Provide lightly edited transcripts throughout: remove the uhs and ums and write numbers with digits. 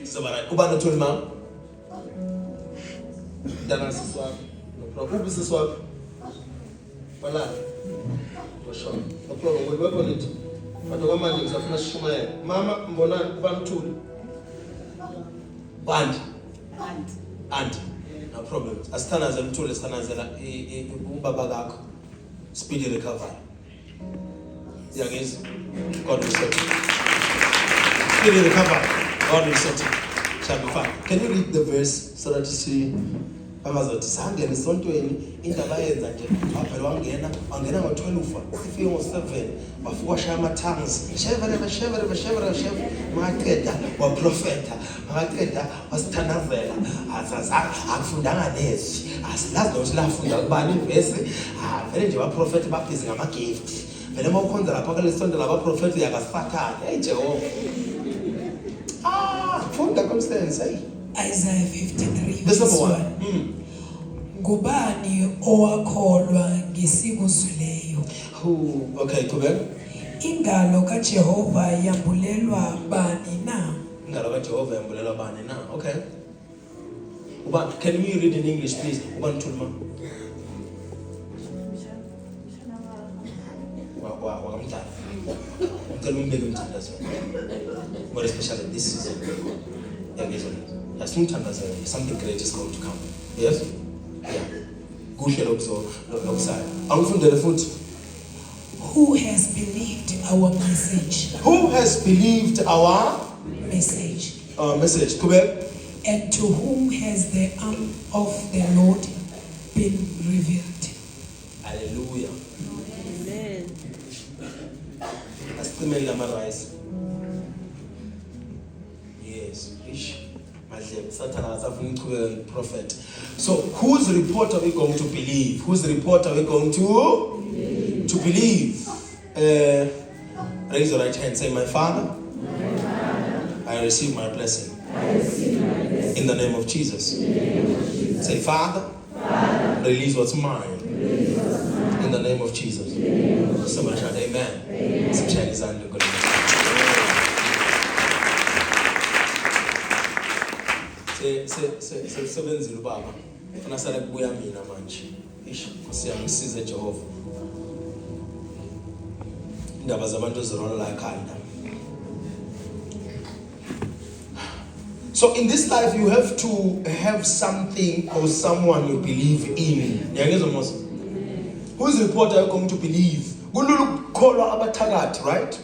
So kuba nothuli mama. Dana siswaphi. No problem. Ubi siswaphi. Wala. Washo. No problem. We work on it. Manje kwamanje ngisafuna sishumayela. Mama mbonani kuba nothuli. Bandi. Auntie. No problem. Asithandaze mthule sithandazela ubaba kakho. Speedy recovery. Yangizwa. God will set you. Speedy recovery. God will set you. Shall be fine. Can you read the verse so that you see? Amazothi sangena esontweni indaba yenza nje waphela wangena ngo-12 ufike ngo-7 wafuka washaya ama-tongues shevere makaqeda waprofetha makaqeda wasithandazela akufundanga nezwi asilazi nokuthi lafunda kubani ivesi vele nje waprofetha baphizi ngama-gift vele uma ukhonza lapha kulesi sonto labaprofetha uyakasifathane hey Jehova funda Constance hey Isaiah 53 verse 1. Ngubani owakholwa ngesikuzuleyo? Okay, qhubeka. Ingalo kaJehova yambulelwa bani na? Ingalo kaJehova yambulelwa bani na? Okay. Can you read in English please? Ubani thuluma. Wakamdala. Ngicela umbeke umthandazo. More especially this season. Something great is going to come. Yes? Yeah. Kuhle lokusayo. Angifundele futhi. Who has believed our message? Who has believed our message? Message. Qhubeka. And to whom has the arm of the Lord been revealed? Hallelujah. Amen. Asicimele ama-rice. Yes. Prophet. So whose report are we going to believe? Whose report are we going to believe? Raise your right hand. Say, my Father, I receive my blessing. In the name of Jesus. Say, Father, release what's mine. In the name of Jesus. Somebody shout amen. Some Chinese and sebenzile ubaba ufuna sala kubuya mina manje siyamsiza Jehova indaba zabantu ezirola la ekhanda. So in this life you have to have something or someone you believe in. Yangezwa mos. Whose report are you going to believe? Kulula ukukholwa abathakathi, right?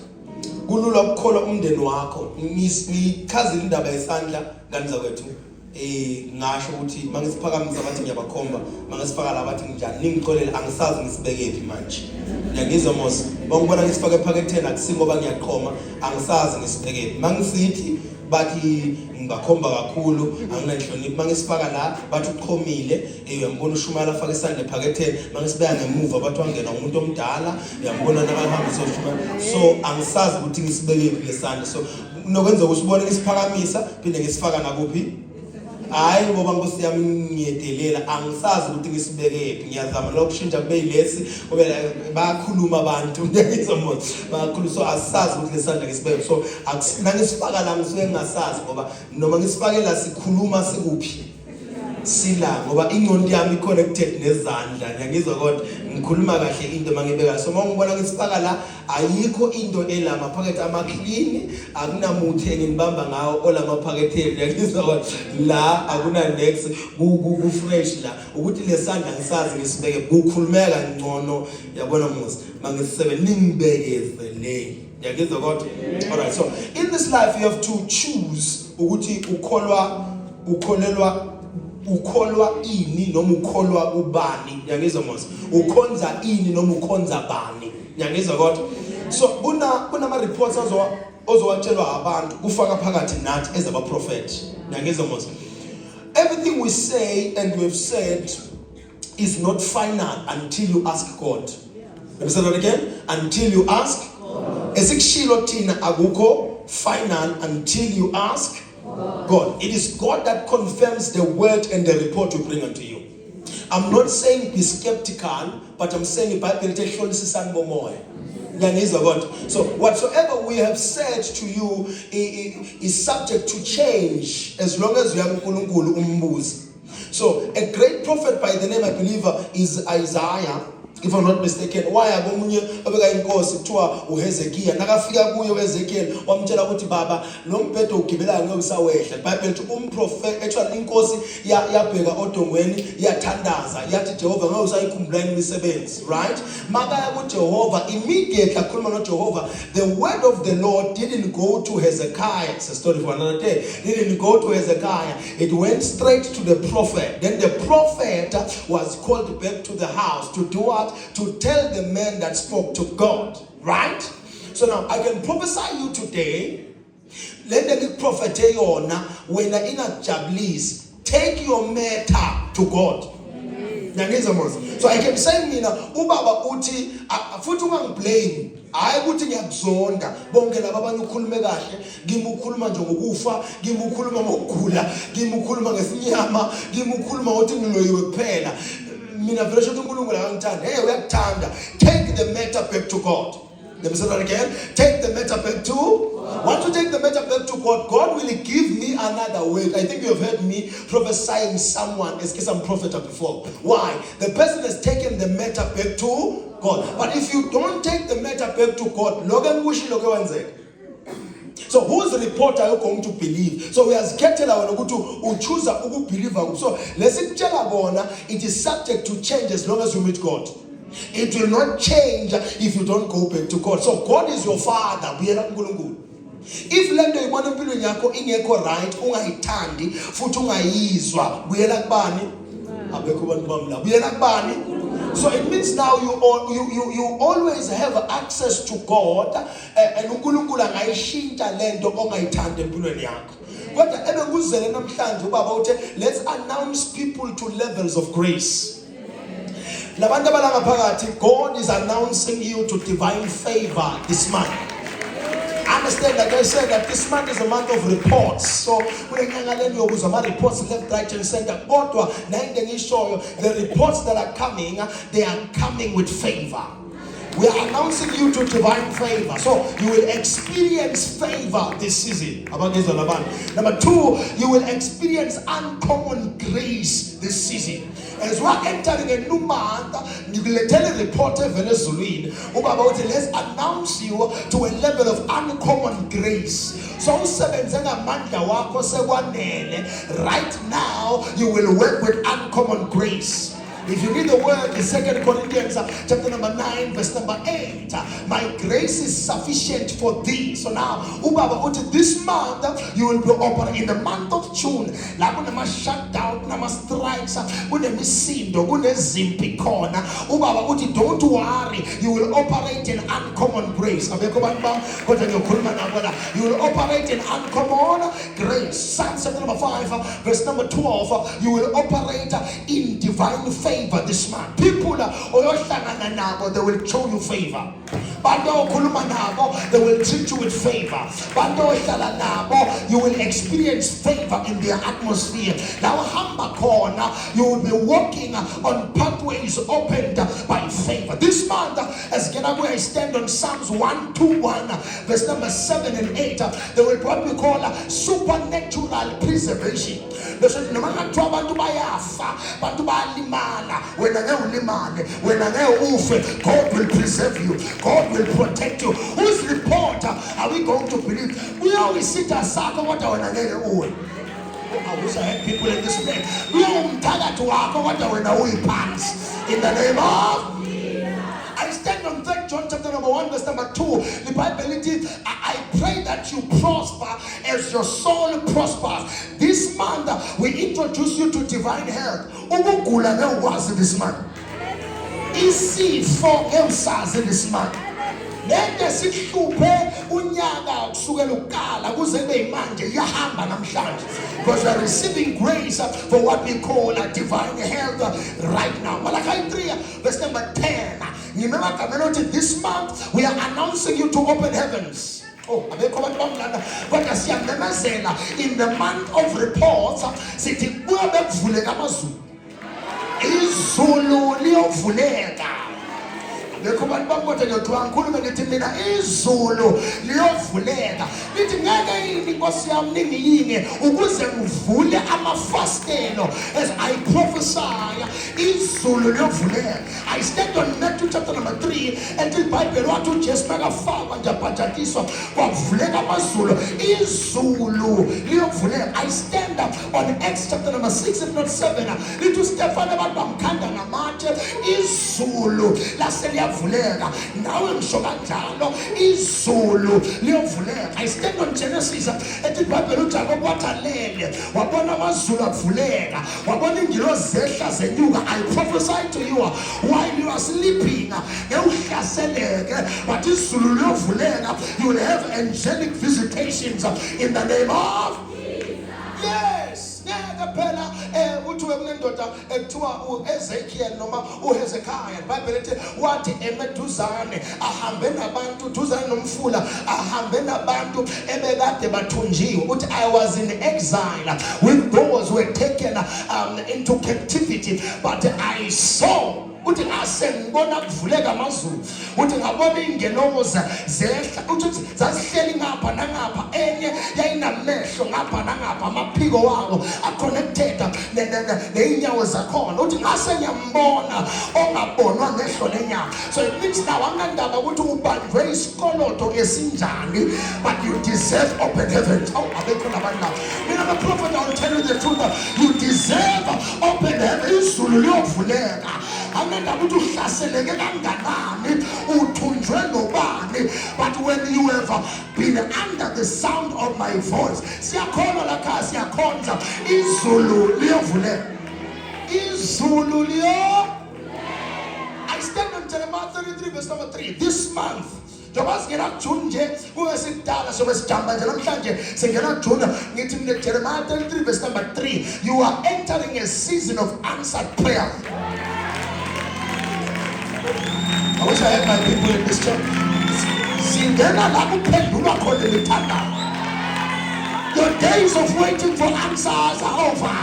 Kulula ukukholwa umndeni wakho. Ngichazile indaba yesandla kanza kwethu. Ngasho ukuthi mangisiphakamisa abathi ngiyabakhomba mangisifaka labathi njani ningixolele angisazi ngisibekephi manje. Ngiyangizwa mos. Bangibona ngisifaka ephaketheni akusingoba ngiyaqhoma angisazi ngisibekephi. Mangisithi bathi ngibakhomba kakhulu anginanhlonipho mangisifaka la bathi uqhomile uyambona uShumayela afaka isandla ephaketheni mangisibeka ngemuva bathi wangena umuntu omdala uyambona nabahamba soShumayela so angisazi ukuthi ngisibekephi lesandla so nokwenza ukuthi ubone ngisiphakamisa phinde ngisifaka nakuphi hayi ngoba Nkosi yami ngiyedelela angisazi ukuthi ngisibekephi ngiyazama lokushintsha kube yilesi ngoba bayakhuluma abantu ngiyizwa mos bayakhuluma so asazi ukuthi lesandla ngisibekephi so nangisifaka la ngisuke ngingasazi ngoba noma ngisifake la sikhuluma sikuphi sila ngoba ingqondo yami connected nezandla ngiyizwa kodwa ngikhuluma kahle into mangibeka so mangibona ngisifaka la ayikho into elama phakethe ama clean akunamuthi engibamba ngawo olama phaketheni ngiyizwa kodwa la akuna next ku fresh la ukuthi lesandla ngisazi ngisibeke ukukhulumeka ngcono yabona musi mangisebe ningibekezele ngiyizwa kodwa. All right, so in this life you have to choose ukuthi ukholwa ini noma ukholwa ubani ngiyangizwa mos ukhonza ini noma ukhonza bani ngiyangizwa kodwa. So kunama reports ozowatshelwa abantu kufaka phakathi nathi as abaprofeti ngiyangizwa mos. Everything we say and we have said is not final until you ask God. Let me say that again. Until you ask God. Esikshilo thina akukho final until you ask God. It is God that confirms the word and the report we bring unto you. I'm not saying be skeptical, but I'm saying the Bible tells you So whatsoever we have said to you is subject to change as long as you have uNkulunkulu umbuzi. So a great prophet by the name, I believe, is Isaiah, if I'm not mistaken. Why abomunye obeka inkosi kuthiwa uHezekiah nakafika kuye uHezekiel wamtshela ukuthi baba lo mbhedo ugibelayo ngobusawehla. Bible lithi umprofeti actually inkosi yabheka odongweni yathandaza yathi Jehova ngawusayikhumbula imisebenzi, right? Makaya kuJehova immediately akhuluma noJehova. The word of the Lord didn't go to Hezekiah. It's a story for another day. Didn't go to Hezekiah. It went straight to the prophet. Then the prophet was called back to the house to do what? To tell the man that spoke to God, right? So now I can prophesy you today. Let the prophet yona when ingajabulisi, take your matter to God. So I can say mina ubaba uthi futhi ungangiblame. Hayi ukuthi ngiyakuzonda bonke laba abanye ukhulume kahle, ngimukhuluma nje ngokufa, ngimukhuluma ngokugula, ngimukhuluma ngesinyama, ngimukhuluma ukuthi ngiloyiwe kuphela. Mina vele shothi uNkulunkulu akangithanda. Hey, uyakuthanda. Take the matter back to God. Let me say that again. Take the matter back to want to take the matter back to God. God will give me another way. I think you have heard me prophesying someone as some prophet before. Why? The person has taken the matter back to God. But if you don't take the matter back to God, so whose report are you going to believe? So we are scheduled to choose a believer. So let's say it is subject to change as long as you meet God. It will not change if you don't go back to God. So God is your father. If lento ibona empilweni yakho ingekho right, ungayithandi futhi ungayizwa, buyela kubani? Abekho abantu bamla. Buyela kubani? So it means now you always have access to God, and uNkulunkulu angayishintsha lento ongayithandi empilweni yakho. Kodwa ebenguzele namhlanje ubaba uthe let's announce people to levels of grace. Labantu abalanga phakathi, God is announcing you to divine favor this month. Understand that I said that this month is a month of reports. So reports left, right, and center. The reports that are coming, they are coming with favor. We are announcing you to divine favor. So you will experience favor this season. Number two, you will experience uncommon grace this season. As we are entering a new month, you will tell a reporter Venezuelan about let's announce you to a level of uncommon grace. So right now you will work with uncommon grace. If you read the word in 2 Corinthians chapter number 9 verse number 8, my grace is sufficient for thee. So now this month you will be operating in the month of June. Like when I shut down, when I strikes, when I see don't worry, you will operate in uncommon grace. You will operate in uncommon grace. Psalm chapter number 5 verse number 12, you will operate in divine favor this month. People they will show you favor. They will treat you with favor. You will experience favor in their atmosphere. Now you will be walking on pathways opened by favor. This month, as I stand on Psalms 121 verse number 7 and 8, they will probably call supernatural preservation. When God will preserve you. God will protect you. Whose report are we going to believe? We always sit and say, what I wish I had people in this place. In the name of I stand on 3 John chapter number 1 verse number 2. The Bible I pray that you prosper as your soul prospers. This month we introduce you to divine health. This month. Isifo ngemsazi this month. Lento sihluphe unyaka kusukela ukala kuze beyimanje yahamba namhlanje, because we are receiving grace for what we call a divine health right now. Malachi 3 verse number 10. This month we are announcing you to open heavens. Oh, in the month of reports, izulu liyovuleka. lekho abantu bakodwa ngiyoqhubeka ngikhulume ngithi mina izulu liyovuleka lithi ngeke yini inkosi yami ningiyinge ukuze ngivule amafastelo as I prophesy izulu liyovuleka. I stand on Matthew chapter number 3 until Bible wathi uJesu makafakwa nje abhajatiswa kwavuleka amazulu izulu liyovuleka. I stand up on Acts chapter number 6 if not 7 lithi uStefane abantu bamkhanda ngamatshe izulu lase liyavuleka. Nawe ngisho kanjalo izulu liyovuleka. I stand on Genesis ethi Bible uJakob wathalele wabona amazulu avuleka wabona ingilosi zehla zenyuka. I prophesy to you while you are sleeping ngeuhlaseleke but izulu liyovuleka. You will have angelic visitations in the name of yes. Neke phela uthi wekunendoda ekuthiwa uEzekiel noma uHezekiah iBhayibheli lithi wathi emeduzane ahambe nabantu duzane nomfula ahambe nabantu ebekade bathunjiwe. Uthi I was in exile with those who were taken into captivity but I saw uthi asengibona kuvuleka amazulu. Uthi ngabona ingelozi zehla uthi zasihleli ngapha nangapha enye yayinamehlo ngapha nangapha amaphiko wabo aconnected neinyawo zakhona. Uthi ngase ngiyambona ongabonwa ngehlo lenyama. So it means now angandaba ukuthi ubanjwe isikoloto esinjani but you deserve open heavens. Oh abekho labantu laba. Mina the prophet I will tell you the truth. You deserve open heavens. Izulu liyovuleka. Angandaba ukuthi uhlaseleke kanganani uthunjwe nobani but when you have been under the sound of my voice siyakhona la khaya siyakhonza izulu liyovuleka. Izulu liyo. I stand on Jeremiah 33 verse number 3 this month. Njengoba singena June nje kuwesidala sobe sijamba nje namhlanje singena June ngithi mina Jeremiah 33 verse number 3 you are entering a season of answered prayer. I wish I had my people in this church. Singena la kuphendulwa khona lithanda. Your days of waiting for answers are over.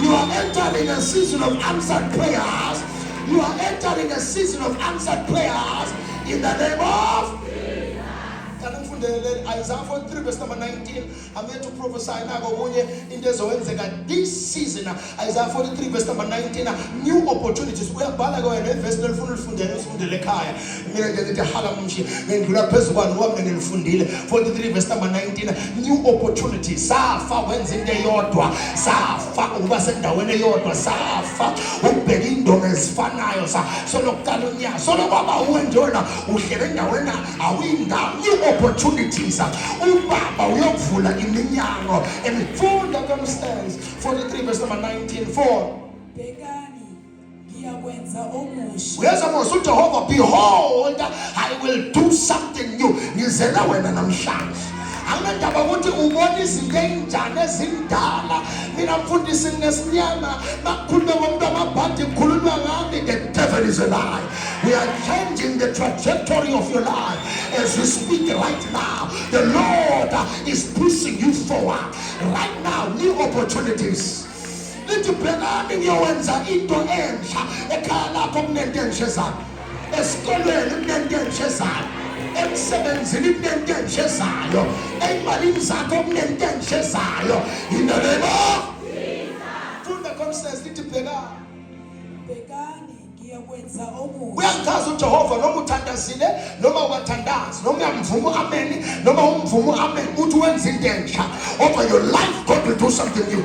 You are entering a season of answered prayers. You are entering a season of answered prayers in the name of Isaiah 43 verse number 19. I'm here to prophesy now into this season. Isaiah 43 verse number 19. New opportunities. We are balaga and verse kaya. 43 verse number 19. New opportunities. Safa wenzinde yodwa. Safa ubasendaweni yodwa. Safa ubheka ezifanayo sa. Sonokuqalunya. Sonobaba uwendona uhlele endaweni awinda new opportunities. Ubaba uyovula iminyango emifunda kamstance 43 verse number 19 4 Bekani ngiyakwenza omusha. Uyeza mose uJehova behold I will do something new. Ngizela wena namhlanje. Angandaba ukuthi ubona izinto enjani ezindala. Mina mfundisi nesinyama makhuluma ngomuntu amabhadi khuluma ngami. The devil is a lie. We are changing the trajectory of your life as we speak right now. The Lord is pushing you forward right now. New opportunities. Lithi bhekani ngiyowenza into entsha ekhaya lakho kunento entsha ezayo. Esikolweni kunento entsha ezayo. Emsebenzini kunento entsha ezayo. Ezimalini zakho kunento entsha ezayo. In the name of Jesus. Funda Constance lithi Bekani ngiyakwenza omusha. Uyachaza uJehova noma uthandazile noma wathandazi noma uyamvuma amen noma umvumo amen uthi wenza into entsha over your life. God will do something new.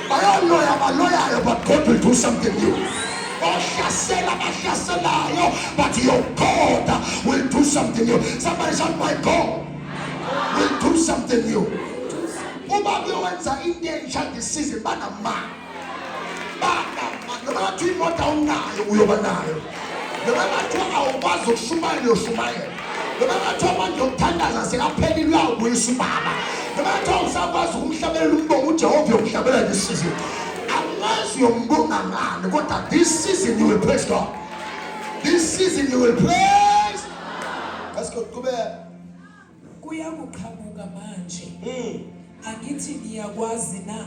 Bayaloya but God will do something new. But your God will do something new. Somebody shout, my God will do something new. Uba wenza into entsha this season banama. Noma ngathi imoto awunayo uyoba nayo. Noma ngathi awukwazi ukushumayela uyoshumayela. Noma ngathi amanje okuthandaza sekaphelile uyabuyisa ubaba. Noma ngathi awusakwazi ukumhlabelela umbongo uJehova uyokuhlabelela this season. Unless uyombonga ngani kodwa this season you will praise God. This season you will praise. Let's go kubeka. Kuyakuqhamuka manje. Angithi ngiyakwazi na.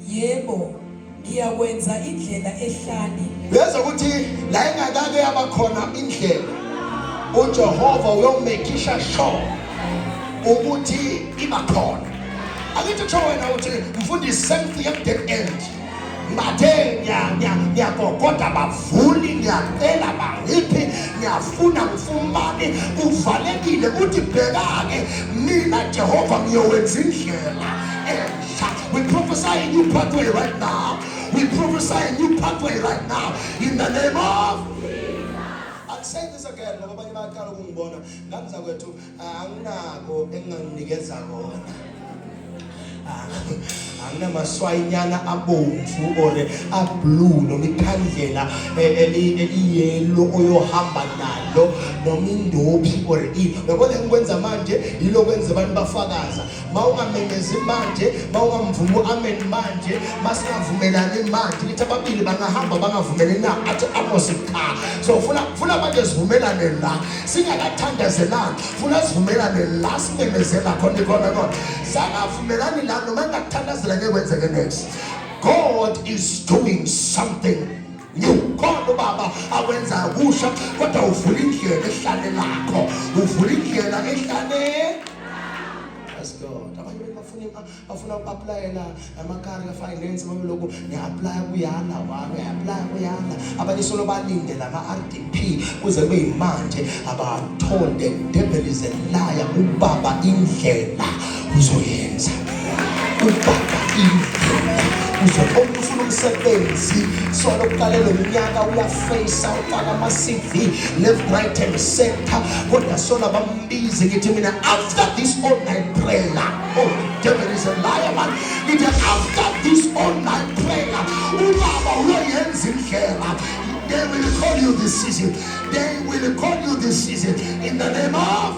Yebo. ngiyakwenza indlela ehlani Uyazi ukuthi la engakake yaba khona indlela uJehova uyomekisha sure ukuthi iba khona. Akithi kusho wena uthi mfundisi sengifike ku dead end. Bathe ngiyagogoda bavuli ngiyacela bangiphi ngiyafuna ngifumane uvalekile uthi bheka-ke mina Jehova ngiyowenza indlela entsha. We prophesy a new pathway right now. We prophesy a new pathway right now in the name of. I'll say this again ngoba abanye bayaqala ukungibona ngamza kwethu anginako enginganikeza kona. Anginamaswayinyana abomvu or ablue noma ikhandlela eliyelo oyohamba nalo noma indophi or uyabona engikwenza manje yilo kwenza abantu bafakaza mawungamemezi manje mawungamvumi amen manje masingavumelani manje lithi ababili bangahamba bangavumelani na athi Amos cha so funa manje sivumelane la singakathandazelani funa sivumelane la simemezela khona sangavumelani la noma ngakuthandazela ngekwenzeke next. God is doing something new. Kodwa baba akwenza kusha kodwa uvula indlela ehlane lakho uvula indlela ehlane. That's God. Abanye bafuna uku-applyela amakari ka-finance babeloku ngi-apply kuyana ngi-apply kuyana abanye solo balinde lama-RDP kuze kube yimanje abathole. The devil is a liar. Ubaba indlela uzoyenza ubaba indlela uzokhona ufuna umsebenzi solo kuqalela umnyaka uyafacea ufaka ama-CV left right and center kodwa solo bambize ngithi mina after this online prayer oh the devil is a liar man ngithi after this online prayer ubaba uyoyenza indlela. They will call you this season. They will call you this season in the name of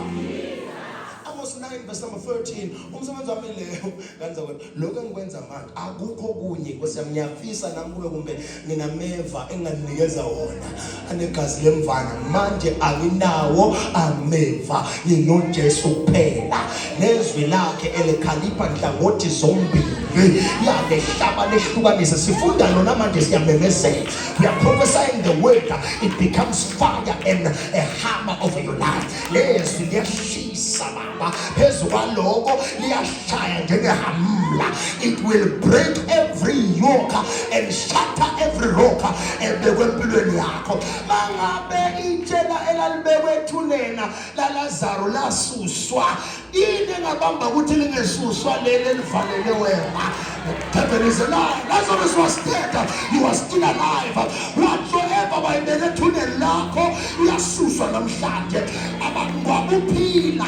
Amos 9 verse number 13. Umsebenzi wami leyo kanza kwethu lokho engikwenza manje akukho kunye Nkosi ngiyafisa nami kube kumbe nginameva enganinikeza wona anegazi lemvana manje anginawo ameva nginoJesu kuphela nezwi lakhe elikhalipha nhlangothi zombili yakehlaba lehlukanisa sifunda lona manje siyamemezela. We are prophesying the word it becomes fire and a hammer over your life. Lezwi liyashisa baba phezu kwaloko liyashaya njengehamla. It will break every yoke and shatter every rock ebekwe empilweni yakho. Mangabe itshela elalibekwe ethunena la Lazaro lasuswa ini engabamba ukuthi lingesuswa leli elivalele wena. The devil is a lie. Lazarus was dead. You are still alive. Whatsoever bayibeke ethuneni lakho iyasuswa namhlanje. Abantu babuphila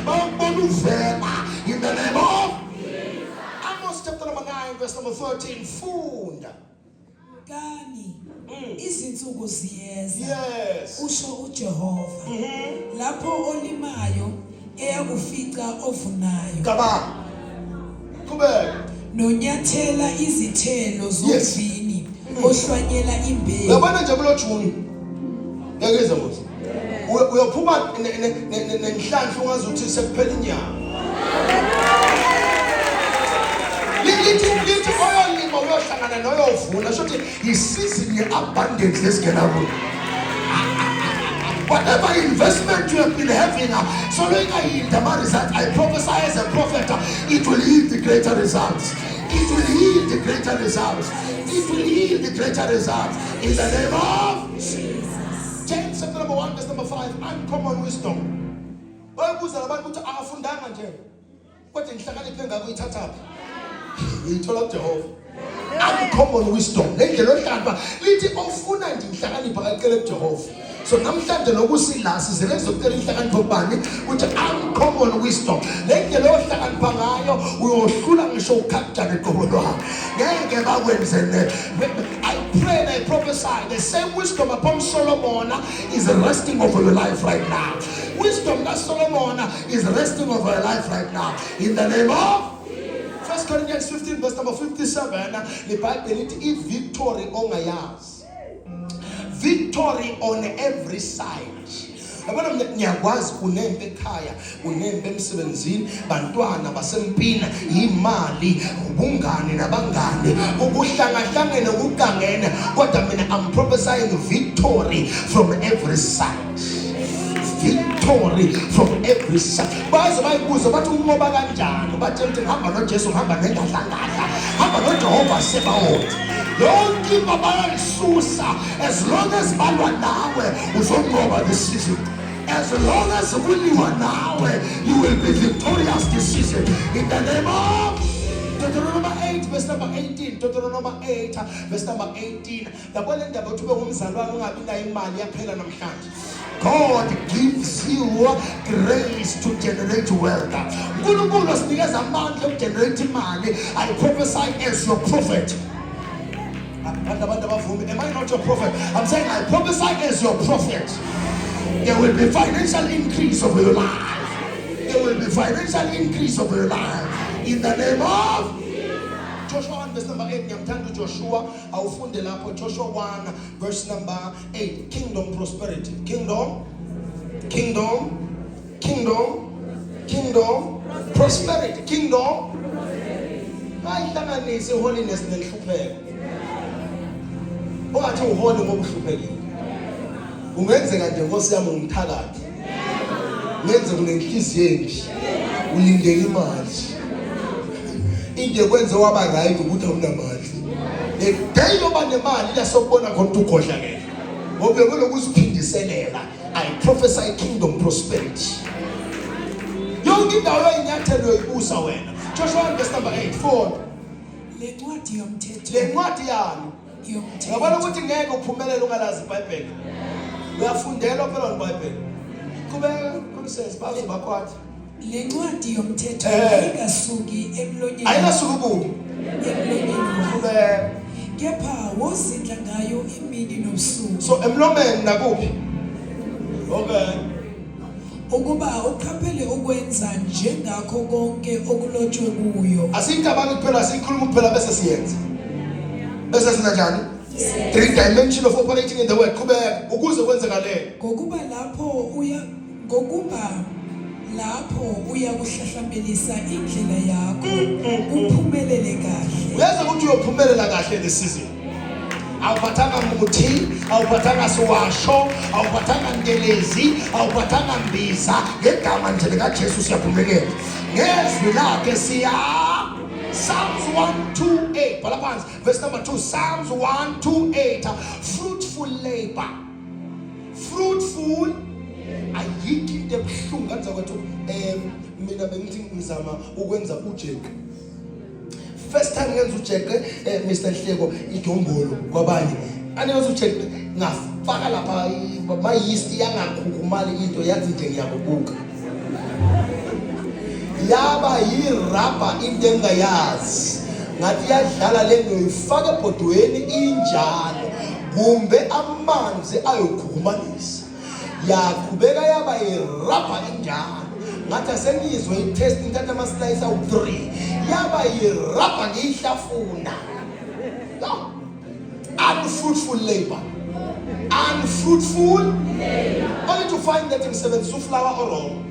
babona uvela in the name of Amos chapter number 9 verse number 13. Funda kani izinsuku ziyeza yes usho uJehova lapho olimayo eyakufica ovunayo kaba kubeka nonyathela izithelo zovini ohlwanyela imbewu. uyabona nje kulo June yakeza mos uyaphuma nenhlanhla ungazi ukuthi sekuphela inyanga lithi oyolima uyohlangana noyovuna shothi yisizini ye-abundance lesingena. Whatever investment you have been having, so long I yield the result. I prophesy as a prophet, it will yield the greater results. It will yield the greater results. It will yield the greater results. In the name of Jesus. James chapter number 1 verse number 5. Uncommon wisdom. Bayibuza labantu ukuthi akafundanga nje. Kodwa inhlakanipho engakuyithatha. Uyithola kuJehova. Uncommon wisdom. Lendlela ohlamba lithi ofuna nje inhlakanipho akacela kuJehova. So namhlanje nokusila sizele zokutela inhlakanipho kubani ukuthi uncommon wisdom. Lendlela ohlakanipha ngayo uyohlula ngisho ukhathana eqobo lwakho. Ngeke bakwenze ne. I pray and I prophesy the same wisdom upon Solomon is resting over your life right now. Wisdom that Solomon is resting over your life right now. In the name of 1 Corinthians 15 verse number 57, the Bible lithi victory ongayazi. Victory on every side. Yabona mina ngiyakwazi unembe ekhaya, unembe emsebenzini, bantwana basempina, imali, ubungane nabangane, ukuhlangahlangene ukugangene, kodwa mina I'm prophesying victory from every side. Victory from every side. Baze bayibuza bathi unqoba kanjani? Bathi ngihamba noJesu, ngihamba nengadlangala, ngihamba noJehova Sebaoth. Yonke babayisusa as long as balwa nawe uzonqoba this season. As long as kuliwa nawe, you will be victorious this season in the name of Deuteronomy 8 verse number 18. Deuteronomy 8 verse number 18. Yabona indaba ukuthi ube ngumzalwane ungabi nayo imali yaphela namhlanje. God gives you grace to generate wealth. uNkulunkulu usinikeza amandla okugenerate imali. I prophesy as your prophet. Am I not your prophet? I'm saying I prophesy as your prophet. There will be financial increase of your life. There will be financial increase of your life. In the name of Joshua 1 verse number 8. Ngiyamthanda uJoshua awufunde lapho. Joshua 1 verse number 8. Kingdom prosperity. Kingdom prosperity. Kingdom ayihlanganise holiness nenhlupheko. Ungathi uhole ngoba uhluphekile. Ungenzeka nje Nkosi yami ngithakathi. Ngenze kunenhliziyo embi. Ulindele imali. Into ekwenze waba right ukuthi awunamali. The day yoba nemali lasokubona khona ukuthi ukhohlakele. Ngoba kulokuziphindiselela. I prophesy kingdom prosperity. Yonke indawo yinyathelo yoyibusa wena. Joshua 1 verse number 8. 4. Le ncwadi yomthetho. Le ncwadi yami. Yabona ukuthi ngeke uphumelele ungalazi iBhayibheli. Uyafundela phela iBhayibheli. Kubeka kusense bazo bakwathi. Le ncwadi yomthetho ayikasuki emlonyeni. Ayikasuki kubi. Emlonyeni Kubeka. Kepha wozindla ngayo imini nobusuku. So emlomeni nakuphi? Okay. Ukuba uqaphele ukwenza njengakho konke okulotshwe kuyo. Asingicabanga kuphela sikhuluma kuphela bese siyenza. Bese senza njani? 3 dimension of operating in the word. Kubeka ukuze kwenzekale. Ngokuba lapho uya kuhlahlambelisa indlela yakho uphumelele kahle. Uyazi ukuthi uyophumelela kahle this season. Awuphathanga muthi, awuphathanga siwasho, awuphathanga ngelezi, awuphathanga mbiza, ngegama nje likaJesu siyaphumelela. Ngezwi lakhe siya. Psalms 128, bhala phansi, verse number 2. Psalms 128, fruitful labor. Fruitful. Ayikho into ebuhlungu kanti zakwethu mina bengithi ngizama ukwenza ujeke. First time ngenza ujeke Mr. Hleko idombolo kwabanye. Anenza ujeke ngafaka lapha ma yeast yangakhukhumali into yathi nje ngiyakubuka. Yaba yirabha into engayazi. Ngathi yadlala lento ifaka ebhodweni injalo. Kumbe amanzi ayokhukumalisa. Yaqhubeka yaba yirabha injalo. Ngathi asengizwe itest ngithatha ama slice awu3. Yaba yirabha ngiyihlafuna. No. Unfruitful labor. Unfruitful labor. Only to find that imsebenzisa uflower or wrong.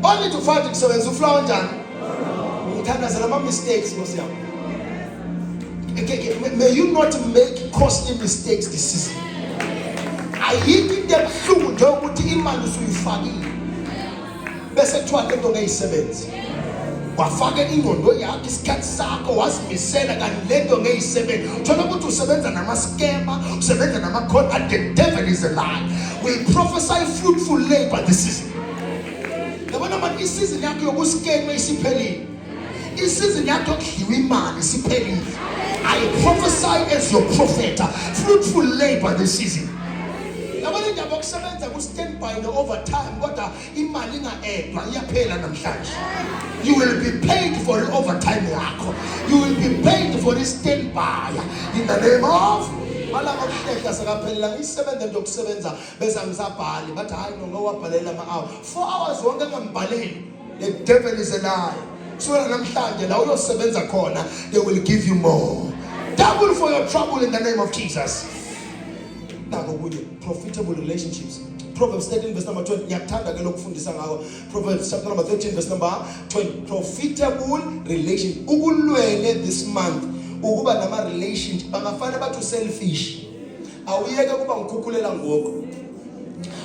Only to find imsebenzisa uflower njani? Ngithandazela ama mistakes Nkosi yami. May you not make costly mistakes this season. Ayikho into ebuhlungu nje ukuthi imali usuyifakile bese kuthiwa lento ngeyisebenzi. Wafaka ingqondo yakho isikhathi sakho wazimisela kanti lento ngeyisebenzi. Uthola ukuthi usebenza nama-scammer, usebenza nama-con, and the devil is a lie. We prophesy fruitful labor this season. Yabona manje isizini yakho yokuskema isiphelile. Isizini yakho yokudliwa imali isiphelile. I prophesy as your prophet, fruitful labor this season. Yabona indaba yokusebenza ku-standby no-overtime kodwa imali inga-edwa iyaphela namhlanje. You will be paid for the overtime yakho. You will be paid for the standby in the name of malanga okuhlehla sekaphelela ngisebenza nje ukusebenza bese ngisabhali bathi hayi ngowabhalela ama-hour 4 hours wonke ngambhaleli. The devil is a lie. So namhlanje la uyosebenza khona they will give you more. Double for your trouble in the name of Jesus. nako kunye profitable relationships. Proverbs 13 verse number 20. Ngiyakuthanda ke lokufundisa ngawo. Proverbs chapter number 13 verse number 20. Profitable relationship. Ukulwele this month ukuba nama relationship bangafana bathu selfish. Awuyeke kuba ngikukhulela ngoko.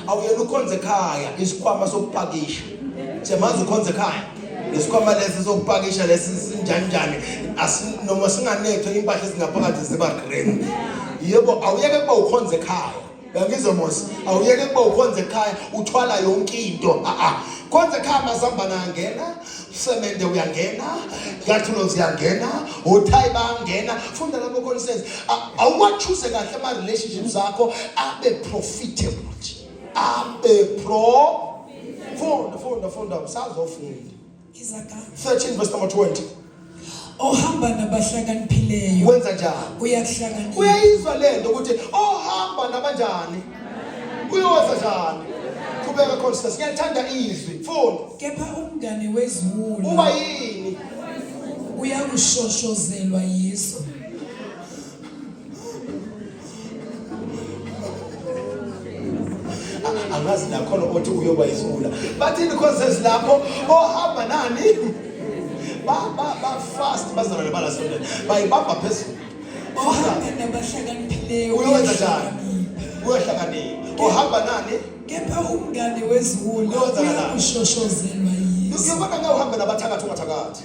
Awuyena ukhonze ekhaya isikhwama sokupakisha. Semazi ukhonze ekhaya. Isikhwama lesi sokupakisha lesi sinjanjani noma singanethwe impahla ezingaphakathi ziba grand. Yebo awuyeke kuba ukhonze ekhaya. Ngizwe mos awuyeke kuba ukhonze ekhaya uthwala yonke into. Khonze ekhaya mazambana angena, semende uyangena, gathulos uyangena, uthayi bangena. Funda lapho consensus. Awuwachoose kahle ama relationships akho abe profitable. Abe funda usazofunda. 13 verse number 20. Ohamba nabahlakaniphileyo Wenza njani? Uyakuhlakanipha. Uyayizwa lento ukuthi ohamba nabanjani? Uyowenza njani? Kubeka constance. Ngiyathanda izwi. Funda. Kepha umngane wezulu Uba yini? uyakushoshozelwa yiso. Angazi nakhona othi uyoba izula. Bathini consensus lapho ohamba nani? Ba fast bazana lebala sonke. Bayibamba phezulu. Ohamba nabahlakaniphileyo Uyowenza njani? Uyahlakanipha. Ohamba nani? Kepha umngane wezulu uyakushoshozelwa yiso. Uyabona ngeke uhambe nabathakathi ungathakathi.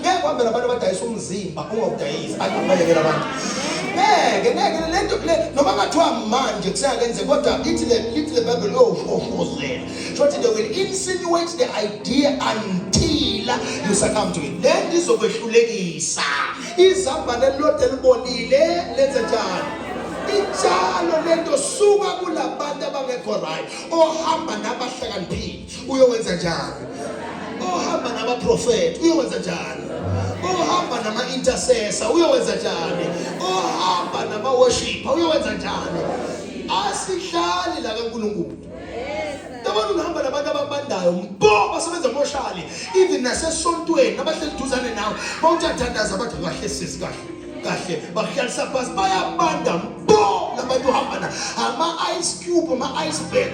Ngeke uhambe nabantu abadayisa umzimba ungawudayisa. Ayibekela abantu. Ngeke lento le noma ngathiwa manje kusayenze kodwa lithi le Bible shoshozelwa. Shothi they will insinuate the idea until you succumb to it. Then izokwehlulekisa. Izambane lelodwa elibonile lenze njani? Ijalo lento suka kulabantu abangekho right. Ohamba nabahlakaniphile uyowenza njani? Ohamba nabaprofeti uyowenza njani? Ohamba nama-intercessor uyowenza njani? Ohamba nama-worshipper uyowenza njani? Asihlali la kaNkulunkulu. Tabona uhamba nabantu ababandayo mbo basebenza emotionally even nasesontweni nabahleli duzane nawe bawuthandaza bathi kahle sisi kahle bahlalisa phasi bayabanda mbo labantu uhamba na ama-ice cube ama-iceberg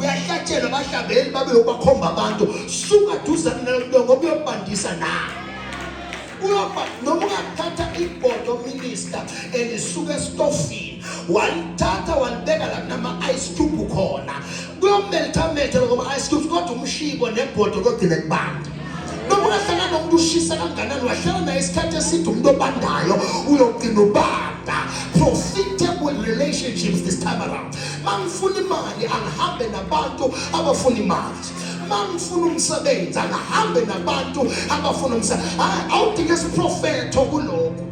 uyahlatshelwa bahlabeli babe yobakhomba abantu suka duzane nalo ngoba uyobandisa nawe. Noma ungathatha ibhodo minister elisuka estofini walithatha walibeka la nama-ice cube khona kuyomelithametha ngoba ice cubes kodwa umshibo nebhodo kodwa kubanda. Noma ungahlangana nomuntu ushisa kanganani wahlala naye isikhathi eside umuntu obandayo uyogcina ubanda. Profitable relationships this time around. Mangifuna imali angihambe nabantu abafuna imali. Mangifuna umsebenzi angihambe nabantu abafuna umsebenzi. Awudinge isiprofeto kuloko.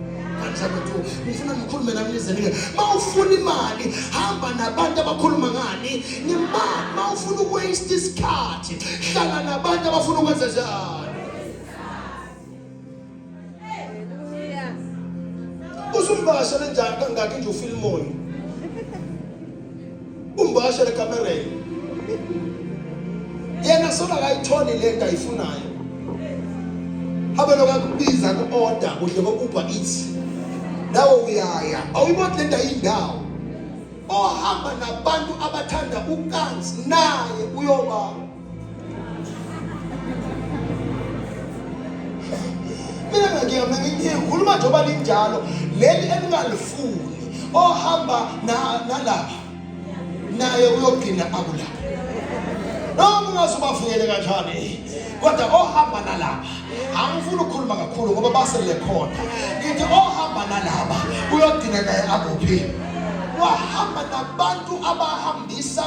Ngifuna ngikhulume nami nizenike. Mawufuna imali hamba nabantu abakhuluma ngani nimali. Mawufuna ukuwaste isikhathi hlala nabantu abafuna ukwenza njani. Usumbashele njani kangaki nje ufilmoni? Umbashele kamereni. Yena sona akayitholi lento ayifunayo. Habe lokubiza ku-order kuhle ko-Uber Eats. Nawe uyaya awuyibona lento ayindawo. Ohamba nabantu abathanda ukansi naye uyoba. Mina ngikhuluma njengoba linjalo leli elingalifuni ohamba nalapha naye uyogcina akula. Noma ungazubavunyele kanjani kodwa ohamba nalapha angifuni ukukhuluma kakhulu ngoba basele khona. Ngithi ohamba nalapha uyogcina naye akuphi. Wahamba nabantu abahambisa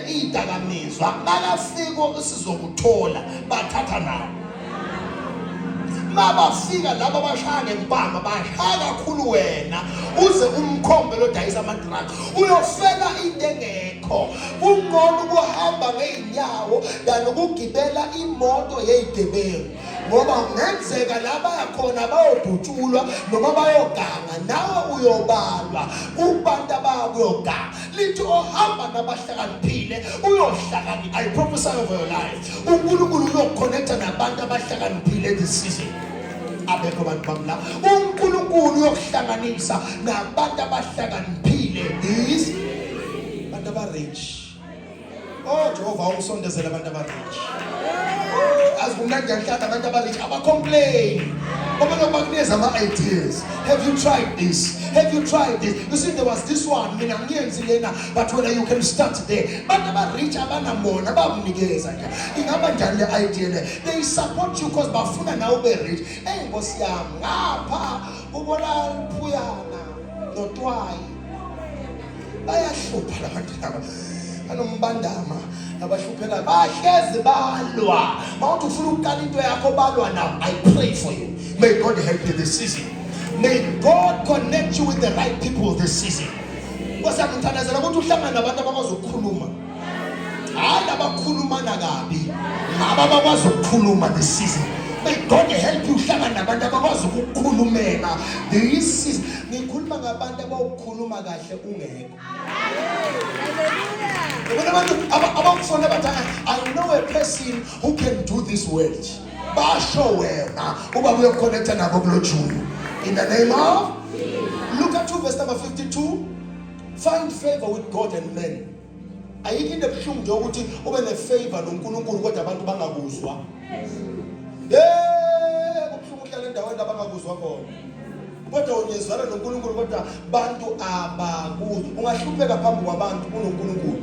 idakamizwa bakafika sizokuthola bathatha nawo. Mabafika laba abashaya ngempama bashaya kakhulu wena uze umkhombe lodayisa ama-drugs uyofela into engekho. Kungcono ukuhamba ngey'nyawo than ukugibela imoto yezigebengu ngoba kungenzeka la bayakhona bayodutshulwa noma bayoganga nawe uyobalwa kubantu abakuyoganga. Lithi ohamba nabahlakaniphile uyohlakanipha. I prophesy over your life uNkulunkulu uyokuconnecta nabantu abahlakaniphile this season. Abekho abantu bamla uNkulunkulu uNkulunkulu uyokuhlanganisa nabantu abahlakaniphile is abantu aba-rich. Oh Jehova ungisondezele abantu aba-rich. Azimnandi ngiyahlala abantu aba-rich aba-complain. Bakunikeza ama-ideas. Have you tried this? Have you tried this? You see, there was this one, mina ngiyenzi lena, but whether you can start there. Bantu aba-rich abanamona bakunikeza nje. Ingaba njani le idea le? They support you because bafuna nawe ube-rich. Nkosi yami ngapha ubona Phuyana noTwayi bayahlupha labantu laba. Anombandama abahlupheka bahlezi balwa. Mawuthi ufuna ukuqala into yakho balwa now. I pray for you. May God help you this season. May God connect you with the right people this season. Wasakuthandazela ukuthi uhlangane nabantu abakwazi ukukhuluma. Hayi abakhuluma nakabi. Abakwazi ukukhuluma this season. May God help you uhlangane nabantu abakwazi ukukhulumela this season. Ngikhuluma ngabantu abakukhuluma kahle ungekho. I know a person who can do this word. In the name of Luke 2 verse number 52. Find favor with God and men. Ayikho into ebuhlungu nje ukuthi ube ne favor noNkulunkulu kodwa abantu bangakuzwa. Kubuhlungu uhlala endaweni abangakuzwa khona. Kodwa unyezwana noNkulunkulu kodwa bantu abakuzwa. Ungahlupheka phambi kwabantu unoNkulunkulu.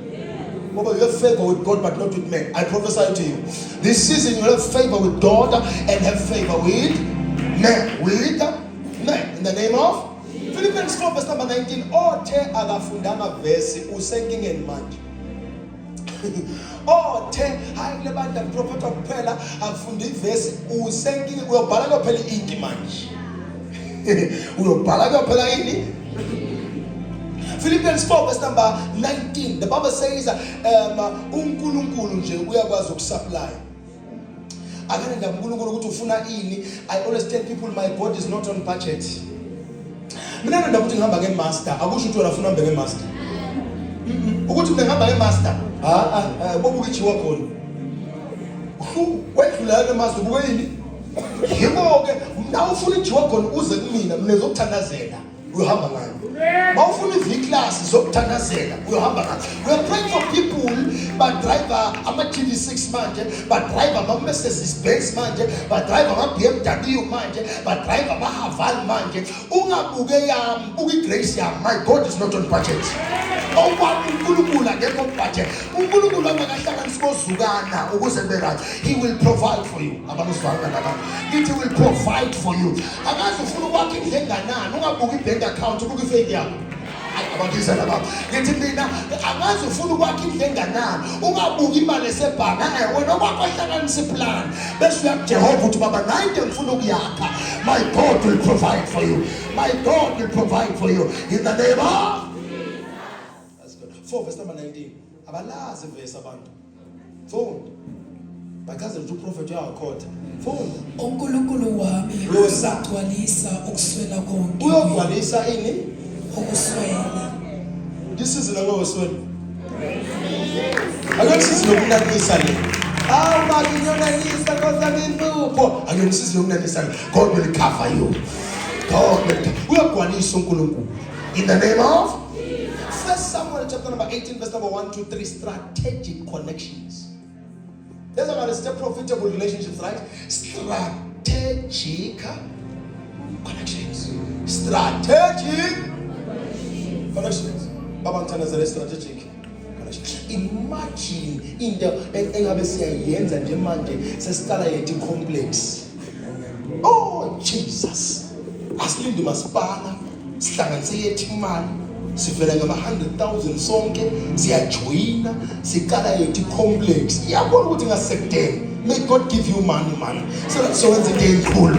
You have favor with God but not with men. I prophesy to you. This season you have favor with God and have favor with men. With men. In the name of Philippians 4 verse number 19. Othe akafundanga verse usenkingeni manje. Othe hayi le bantu prophet kuphela akufunda ivesi usenkingeni uyobhala kuphela inki manje. Uyobhala kuphela ini? Philippians 4 verse number 19. The Bible says uNkulunkulu nje uyakwazi ukusupply. Akanenda uNkulunkulu ukuthi ufuna ini. I always tell people my God is not on budget. Mina nenda ukuthi ngihamba ngemaster akusho ukuthi wena ufuna uhambe ngemaster. Ukuthi mina ngihamba ngemaster. Bobuke ichiwa khona. Wedlula ngemaster ubuke yini? Yebo ke mina ufuna ichiwa khona uze kumina mina ngizokuthandazela. Uyahamba ngayo. Mawufuna i-V-class zokuthandazela uyahamba ngayo. We are praying for people but driver ama-GD6 manje, but driver ama-Mercedes Benz manje, but driver ama-BMW manje, but driver ama-Haval manje. Ungabuke yami, buke i-grace yami. My God is not on budget. Okwami uNkulunkulu akekho budget. uNkulunkulu angakahlanganisi kozukana ukuze kube right. He will provide for you. Abangizwanga labantu. He will provide for you. Akaze ufuna ukwakha indlu enganani, ungabuki i-bank account, ubuke i-fake yakho. Abangizwa labantu. Ngithi mina akaze ufuna ukwakha indlu enganani, ungabuki imali esebhanka. Wena okwahlanganisa iplan. Bese uya kuJehova uthi baba nayi into ngifuna ukuyakha. My God will provide for you. My God will provide for you. In the name of 4 verse number 19. Abalazi verse abantu. Phone. Bakaze uthi prophet uyakhotha. Phone. uNkulunkulu wami uzagcwalisa ukuswela konke. Uyogcwalisa ini? Ukuswela. This is the way uswela. Akuyisizi lokunanisa le. Makinyonanisa kodwa nginupho. Akuyisizi lokunanisa le. God will cover you. God will. Uyogcwalisa uNkulunkulu. In the name of First Samuel chapter number 18 verse number 1 to 3. Strategic connections. There's about a profitable relationships, right? Strategic connections. Strategic connections. Baba mthandaza strategic connections. Imagine into engabe siyayenza nje manje sesiqala yethi complex. Oh Jesus. Asilinde masipala sihlanganise yethi imali. Sivela ngama 100,000 sonke siyajoyina siqala yethi complex. Yabona ukuthi ngasekudeni. May God give you money man. So that so wenze into enkulu.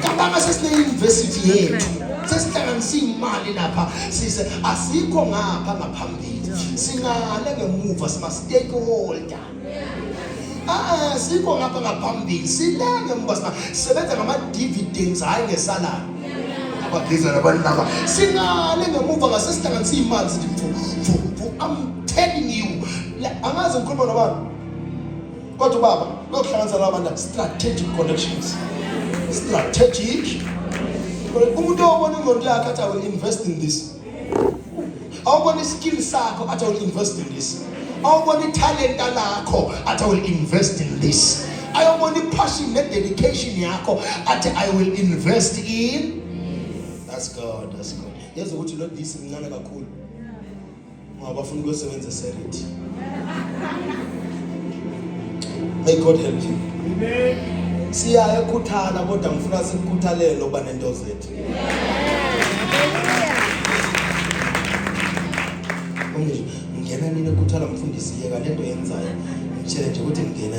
Kabanga sesine university yethu. Sesihlanganisa imali lapha sise asikho ngapha ngaphambili. Singale ngemuva sima stakeholder. Sikho ngapha ngaphambili. Silenge emuva sima sebenza ngama dividends hayi ngesalary. Singale ngemuva ngasesihlanganisa imali sithi I'm telling you angazi ngikhuluma nabantu kodwa baba lokuhlanganisa labantu strategic connections. Strategic Umuntu obona ingqondo yakhe athi I will invest in this. Awubona iskill sakho athi I will invest in this. Awubona italent lakho athi I will invest in this. Ayobona ipassion ne-dedication yakho athi I will invest in. That's God, that's God. Yazi ukuthi lo this mncane kakhulu. Ngoba bafuna ukusebenza serious. May God help you. Amen. Siya ekhuthala kodwa ngifuna sikukhuthalele ukuba nento zethu. Ngena nini ekhuthala mfundisi yeka lento yenzayo. Ngitshela nje ukuthi ngena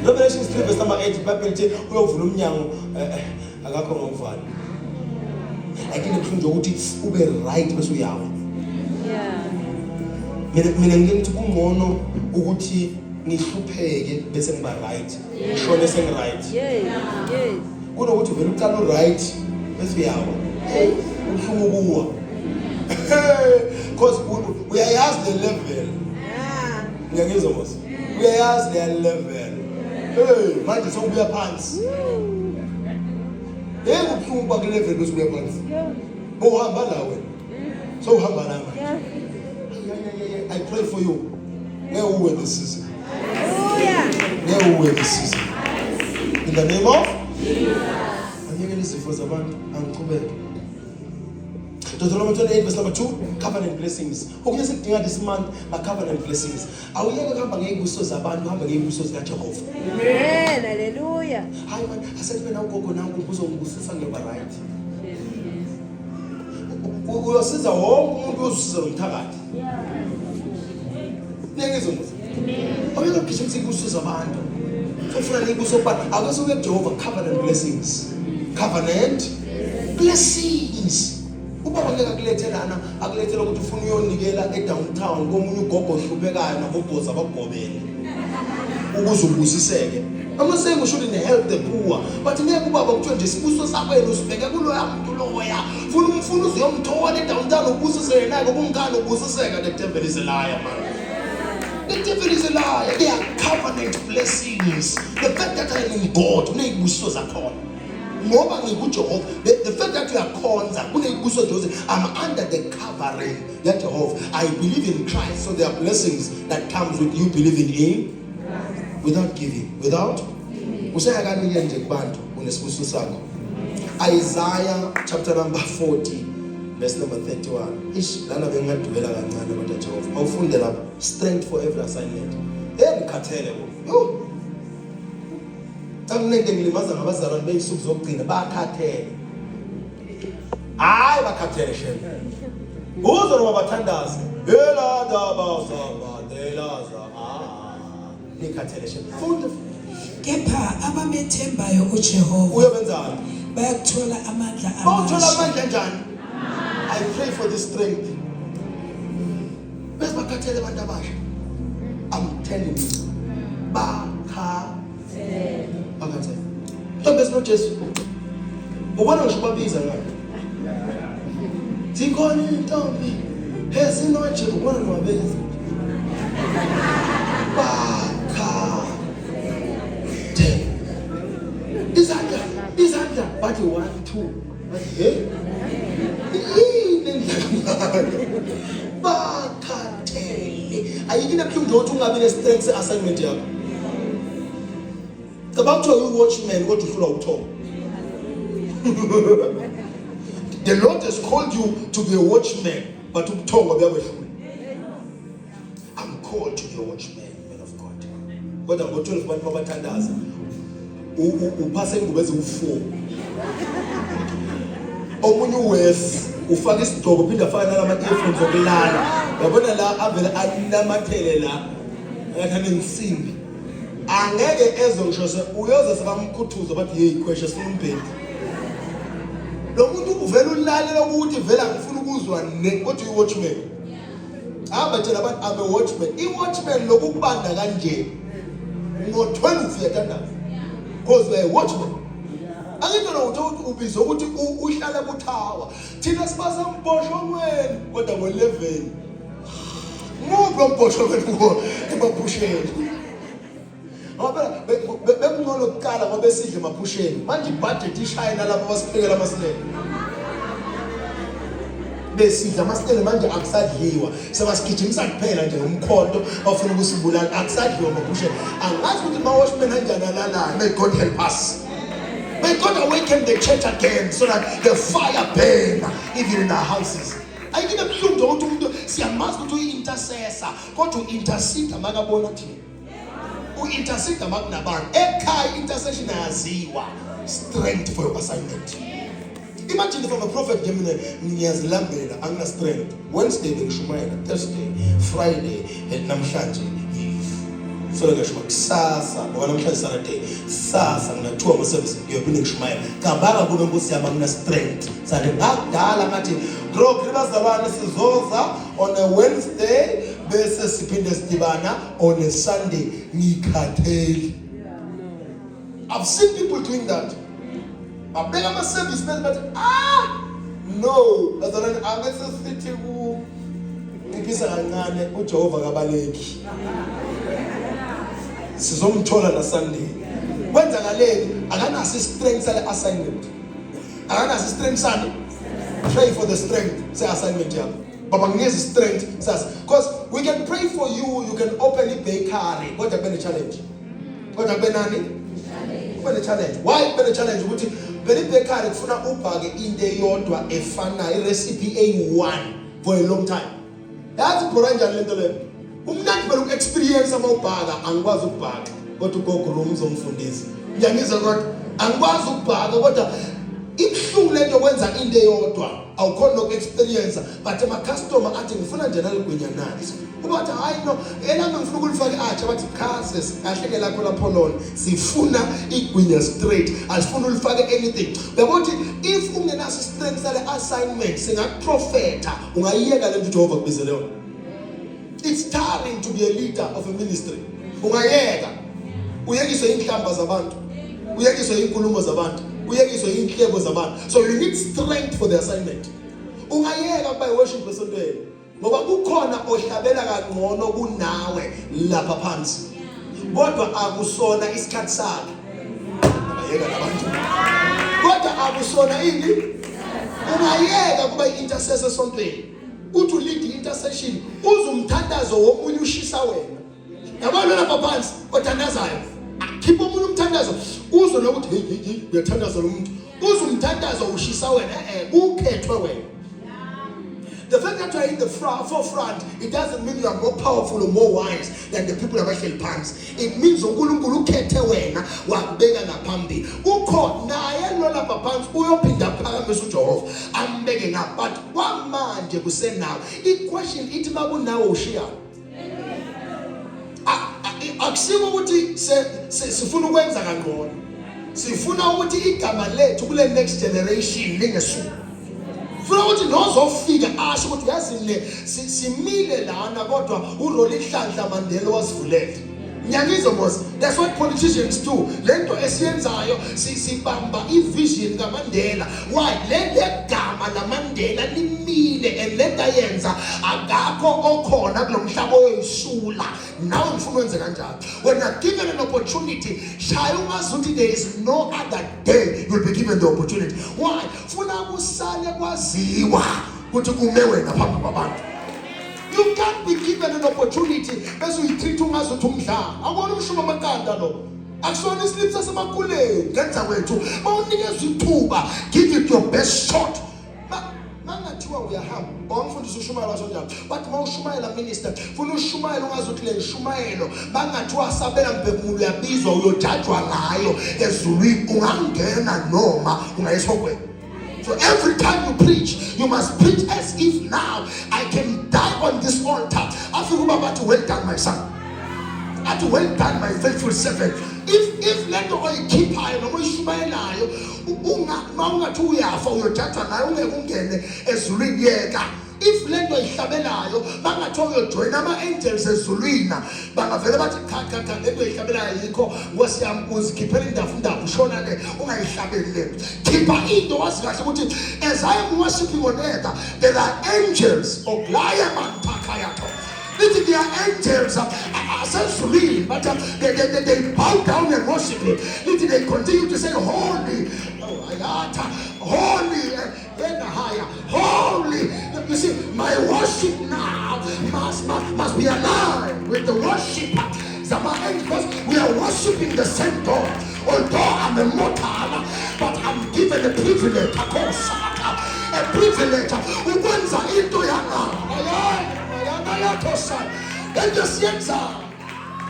Revelation 3 verse number 8 Bible ithi uyovula umnyango akakho ngokuvala. Akile kufunza ukuthi ube right bese uyawa. Mina ngithi kungcono ukuthi ngihlupheke bese ngiba right. Ngishone seng right. Kunokuthi vele uqala right bese uyawa. Ubuhlungu kuwa. Because uyayazi the level. Ngiyangizwa mos. Uyayazi the level. Hey, manje sokubuya phansi. Ubuhlungu bakule level bese ubuya phansi. Uhamba la wena. So uhamba la manje. I pray for you. Where we were this season. Where we were this season. In the name of Jesus. Angeke lizifo zabantu angiqhubeke. Deuteronomy 28 verse number 2, covenant blessings. Okuye sikudinga this month ma covenant blessings. Awuyeke kuhamba ngeibuso zabantu, hamba ngeibuso zikaJehova. Amen. Hallelujah. Hayi man, asethi mina ugogo nangu uzongibusisa ngeba right. Uyosiza wonke umuntu uzisiza umthakathi. Nengizombuza. Awuyeke gijimisa ibuso zabantu. Ufuna ibuso kuba akusuke kuJehova covenant blessings. Covenant blessings. Ubaba ngeke akulethelana akulethela ukuthi ufuna uyonikela edowntown komunye ugogo ohluphekayo nabobhoza abagobele ukuze ubusiseke. I'm not saying we shouldn't help the poor, but ngeke ubaba kuthiwe nje sibuso sakho yena usibheke kuloya muntu loya ufuna umfuna uziyomthola edowntown ubusise yena ngokungani ubusiseka. The devil is a liar, man. The devil is a liar. They are covenant blessings. The fact that I am in God uneyibuso zakhona. Ngoba ngikuJehova, the fact that you are khonza kuneyibuso Joseph, I'm under the covering that Jehovah. I believe in Christ, so there are blessings that comes with you believing in without giving, without usayakanika nje kubantu unesibuso sakho. Isaiah chapter number 40 verse number 31. Ish lana bengadubela kancane kodwa Jehova awufunde lapha, strength for every assignment. Ngikhathele bo. Tamnende ngilimaza ngabazalwane beyisuku zokugcina bakhathele. Hayi bakhathele shema. Uzo noma bathandaza. Yela ndaba sabadelaza. Nikhathele shema. Funda. Kepha abamethembayo uJehova Uyobenzani? bayakuthola amandla Bawuthola amasha. amandla njani? I pray for the strength. Bese bakhathele abantu abasha. I'm telling you. Bakhathele. Ntombi no Jesu. Ubona ngisho babiza ngani? Zikhona intombi ezinoje ubona nowabeza. Bakha. Izandla bathi 1 2. Bakhathele. Ayikina mhlawumbe uthi ungabe ne strength assignment yakho. About you watchmen, what you feel out of. The Lord has called you to be a watchman, but to talk about I'm called to be a watchman, man of God. But I'm going to tell you about Tandas. Who passing with you 4. Omunye wes ufaka isidoko phinda faka nalama earphones okulala. Yabona la avela anamathele la. Ngathana insimbi. Angeke ezongisho se uyoze sebamkhuthuza bathi hey khwesha sifuna umbhedi. Lo muntu uvela ulalela ukuthi vela ngifuna ukuzwa what do you watchman? Abatshela abantu abe watchman. I-watchman lokubanda kanje ngo-12 yathandaza. Because they are watchman. Angithola ukuthi ubizwa ukuthi uhlala buthawa. Thina sibasa mbhoshongweni kodwa ngo-11. Ngubho mbhoshongweni kuwo emaphusheni. ngoba bekungcono ukuqala ngoba besidle emaphusheni manje ibudget ishayina lapho basiphekela amasinele besidla amasitele manje akusadliwa sebasigijimisa kuphela nje ngomkhonto ofuna ukusibulala akusadliwa amaphusheni angazi ukuthi ma-watchman anjani alalayo. May God help us. May God awaken the church again so that the fire burn even in our houses. Ayikho ebuhlungu nje ukuthi umuntu siyamazi ukuthi uyi-intercessor kodwa u-intercede makabona thina u-intercede makunabantu ekhaya intercession ayaziwa strength for your assignment. Imagine from a prophet ngiyazilambela angina strength. Wednesday bengishumayela, Thursday, Friday, namhlanje so ngisho kusasa ngoba namhlanje Saturday sasa ngina2 ama-service ngiyobini ngishumayela kabaka kube nkosi yami angina strength sathi ngakudala ngathi bro kribazalwane sizoza on a Wednesday bese siphinde sidibana on a Sunday ngikhatheli. I've seen people doing that. Abeka ama-service but no bazalwane abese sithi ku ngiphisa kancane uJehova kabaleki sizomthola na Sunday. Kwenza ngaleli akanaso strength sale assignment. Akanaso strength sale. Pray for the strength say assignment yakho. Baba nginikeza strength sasa because we can pray for you, you can open a bakery kodwa kube ne challenge. Kodwa kube nani? Kube ne challenge. Why kube ne challenge ukuthi bele bakery kufuna ubhake into eyodwa efana irecipe A1 for a long time. Yazi bora njani lento leyo? Umnandi belo experience amawubhaka angikwazi ukubhaka kodwa ugogo room uzomfundisa. Ngiyangizwa kodwa angikwazi ukubhaka kodwa ibhlungu lento kwenza into eyodwa awukhona noku-experience but ama-customer athi ngifuna nje naligwinya nathi ubathi hayi no elami ngifuna ukulifake atsha bathi khase kahle-ke lakho lapho lona sifuna igwinya straight asifuna ulifake anything bekuthi if ungenaso strength sale assignment singakuprofetha ungayiyeka lento uJehova kubizele yona. It's tiring to be a leader of a ministry. Ungayeka uyekiswe inhlamba zabantu uyekiswe inkulumo zabantu uyekiswe inhlebo zabantu. So you need strength for the assignment. Ungayeka ukuba worship esontweni ngoba kukhona ohlabela kangcono kunawe lapha phansi kodwa akusona isikhathi sakhe. Ayeka labantu kodwa akusona ini ungayeka kuba i-intercessor esontweni uthi lead intercession uzumthandazo womunye ushisa wena. Yabona lapha phansi othandazayo akhipha umunye umthandazo uzwe nokuthi hey uyathandaza lo muntu uzumthandazo ushisa wena ukhethwe wena. The fact that you are in the forefront, it doesn't mean you are more powerful or more wise than the people abahleli phansi. It means uNkulunkulu ukhethe wena wakubeka ngaphambili. Ukho naye lo lapha phansi uyophinda phakamise uJehova ambeke ngapha but kwamanje kusenawo. I-question ithi makunawe ushiyana. Akusiko ukuthi sifuna ukwenza kangcono. Sifuna ukuthi igama lethu kule next generation lingesuka. Funa ukuthi nozofika asho ukuthi uyazi le simile lana kodwa uRoli Hlanhla Mandela wasivulele. Nyangizwa boss, that's what politicians do. Lento esiyenzayo sibamba ivision kaMandela. Why? Le gama laMandela limile and lenta yenza akakho okhona kulomhlaba oyisula. Now ngifuna wenze kanjalo. When you're given an opportunity, shaya ungazuthi there is no other day you'll be given the opportunity. Why? Funa kusale kwaziwa ukuthi kume wena phambi kwabantu. You can't be given an opportunity bese uyitreat ungazuthi umdlalo. Akona umshuba amakanda lo. Akusona islip sasemakuleni ngenza kwethu. Mawunikezwe ithuba, give it your best shot. Mangathiwa uyahamba bawangifundisa ushumayela washo njalo but mawushumayela minister funa ushumayela ungazuthi le shumayelo bangathiwa sabela mbhekumulo uyabizwa uyojajwa ngayo ezulwini ungangena noma ungayesokweni. So every time you preach, you must preach as if now I can die on this altar. I feel about to well done, my son. To well done, my faithful servant. If let the oil keep high, no more shumayelayo, unga tu ya for your judgment, I only ungene ezulwini yeka. If lento ihlabelayo bangathoyo join ama angels ezulwini bangavela bathi kha lento ihlabelayo yikho Nkosi yami uzikhiphela indafu ushona le ungayihlabeli lento khipha into wazi kahle ukuthi as I am worshiping on earth there are angels oglaya manthaka yakho. There are angels asezulwini but they bow because we are worshiping the same God. Although I'm a mortal, but I'm given a privilege. A privilege. Ukwenza into yana.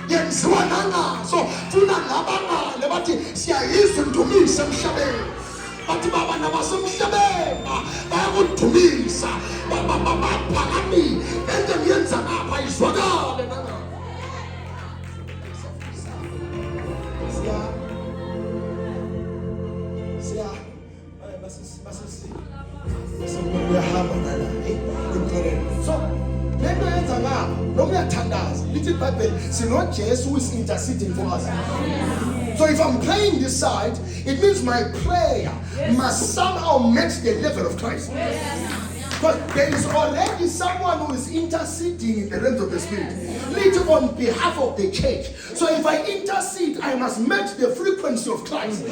Yenziwa nanga. So funa labanga lebathi siyayizwa indumiso emhlabeni. Bathi baba nabasemhlabeni bayakudumisa. Baba baphakami. Into yenza ngapha izwakale nanga. uyahamba nala emkhoneni. So lento yenza ngapha noma uyathandaza lithi iBhayibheli sinoJesu who is interceding for us. So if I'm praying this side, it means my prayer must somehow match the level of Christ. Because there is already someone who is interceding in the realms of the Spirit, literally on behalf of the church. So if I intercede, I must match the frequency of Christ.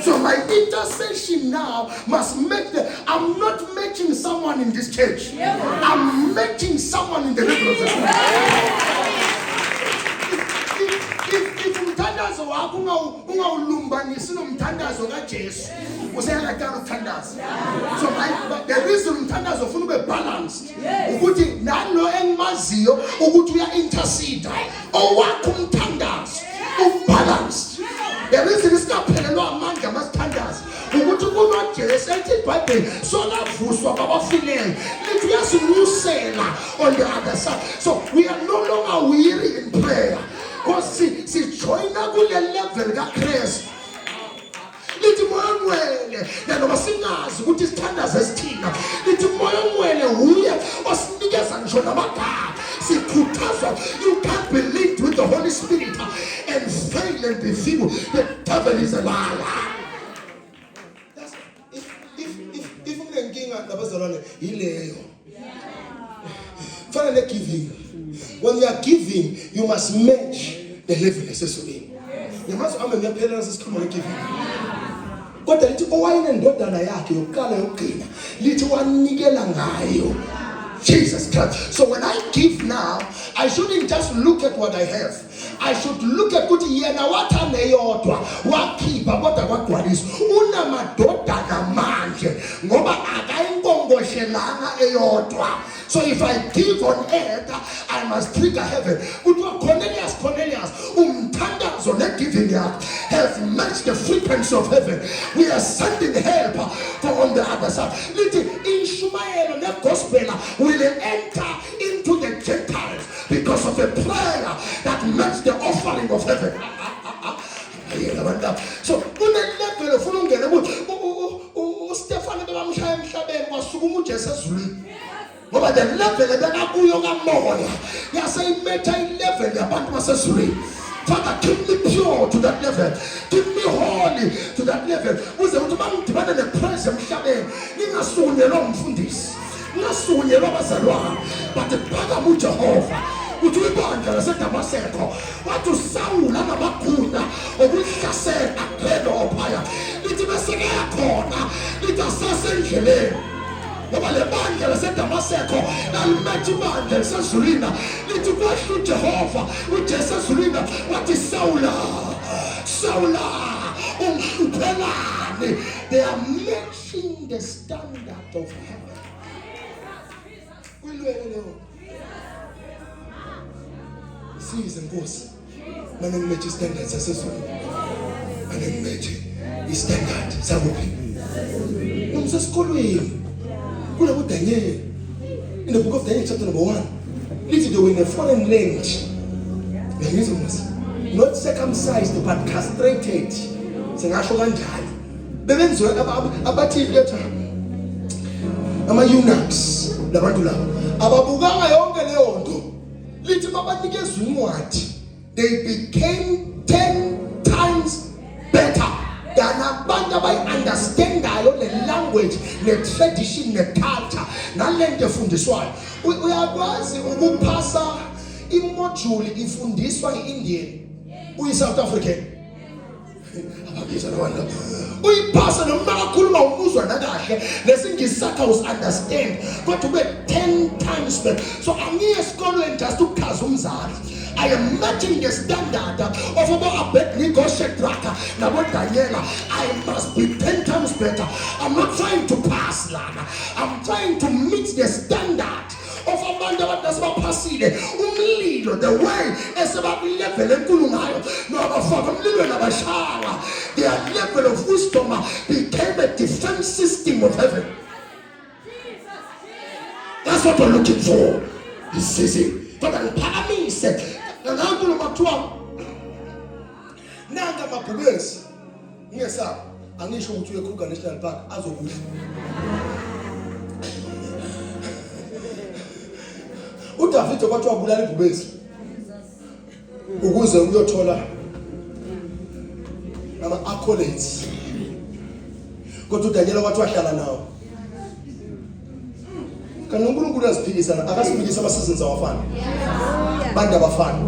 So my intercession now must match I'm not matching someone in this church. I'm matching someone in the level of the Spirit. If umthandazo wakho ungawulumbanisi nomthandazo kaJesu useyakatala ukuthandaza. So the reason umthandazo ufuna ube balanced ukuthi nalo engimaziyo ukuthi uya intercede owakho umthandazo ubalanced. The reason isingaphelelwa amandla masithandaza ukuthi kunoJesu ethi iBhayibheli solavuswa babafileyo lithi uyasinyusela on the other side. So we are no longer weary in prayer. Because sijoyina kule level kaKristu. Lithi moya ngcwele noma singazi ukuthi isithandazo esithina. Lithi moya ngcwele uye osinikeza ngisho namagama. Sikhuthazwa, you can't be linked with the Holy Spirit and fail and be feeble. The devil is a liar. If unenkinga nabazalwane yileyo. Finally giving. When you are giving, you must match the level necessary. You must have a parents come on giving. Got a little wine and daughter Nayaki, you call your little one Nigela ngayo. Jesus Christ. So when I give now, I shouldn't just look at what I have. I should look at what yena wataneyodwa wakhipha kodwa kwagcwalisa una madoda namanje ngoba akayinkomboshelanga eyodwa. So if I give on earth, I must trigger heaven. Kuthiwa Cornelius umthandazo negiving yakhe has matched the frequency of heaven. We are sending help from on the other side. Lithi inshumayelo negospel will enter into the Gentiles because of a prayer that matches the offering of heaven. So kunelevel ufuna ungene ukuthi Stefan bebamshaya emhlabeni wasukuma uJesu ezulwini. Ngoba the level ebekakuyo kamoya yaseyimetha ilevel yabantu basezulwini. Father, keep me pure to that level. Keep me holy to that level. Uze uthi bangidibane nepraise emhlabeni ngingasunyelwa umfundisi. Ngasunyelwa abazalwane. But phakama uJehova uthi ibandla laseDamaseko wathi uSawula namakhunda okuhlasela phela phaya. Lithi bese keyakhona lithi asasendleleni. Ngoba le bandla laseDamaseko nalimethe ibandla lisezulwini lithi kwahla uJehova uJesu ezulwini wathi Sawula ungihluphelani. They are matching the standard of heaven. Size Nkosi mana ngimethe standard sasezulwini mana ngimethe istandard sakuphi umsesikolweni. Daniel, in the book of Daniel chapter number 1, literally they were in a foreign land. Not circumcised but castrated. Sengasho kanjalo. Bebenziwe abathi letha ama eunuchs labantu labo. Ababukanga yonke leyo nto. Lithi babanikezwe incwadi. They became 10 times better than abantu abayi-understandayo le language, le tradition, ne culture, nalento efundiswayo. Uyakwazi ukupasa imodule ifundiswa i-Indian uyi-South African. Ababiza nabantu. Uyipasa noma akakhuluma umuzwa nakahle lesingisakha us-understand kodwa ube 10 times better. So angiye esikolweni just ukuchaza umzali. I am matching the standard of about Abednego, Shadrach, and Daniel. I must be 10 times better. I'm not trying to pass, Lana. I'm trying to meet the standard of a man that does not pass it. The way is about level and Kulungayo. No, their level of wisdom became a defense system of heaven. That's what we're looking for. This is it. But the Parami said, Nanga mabhubesi. Ngiyesaba. Angisho ukuthi uye Kruger National Park azokudla. uDavid wathi wabulala ibhubesi. Ukuze uyothola ama accolades. Kodwa uDaniel wathi wahlala nawo. Kanti uNkulunkulu uyaziphikisana, akasiphikisa amasizini awafana. Bantu abafana.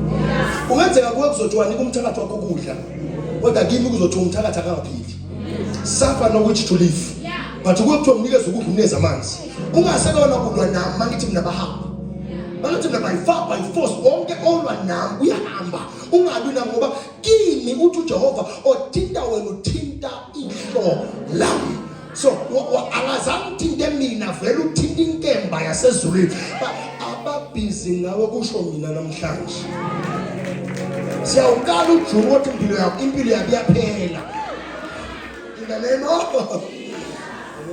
Ungenzeka kuwe kuzothiwa nika umthakathi wakho ukudla. Kodwa kimi kuzothiwa umthakathi akangaphili. Suffer no which to live. But kuwe kuthiwa umnikeze ukudla umneze amanzi. Ungasekona kulwa nami mangithi mina bahamba. Mangithi mina by force wonke olwa nami uyahamba. Ungabi nami ngoba kimi uthi uJehova othinta wena uthinta ihlo lami. So angazange uthinte mina vele uthinta inkemba yasezulwini. Ababhizi ngawe kusho mina namhlanje. Siyawukala uJumo ukuthi impilo yakho iyaphela. In the name of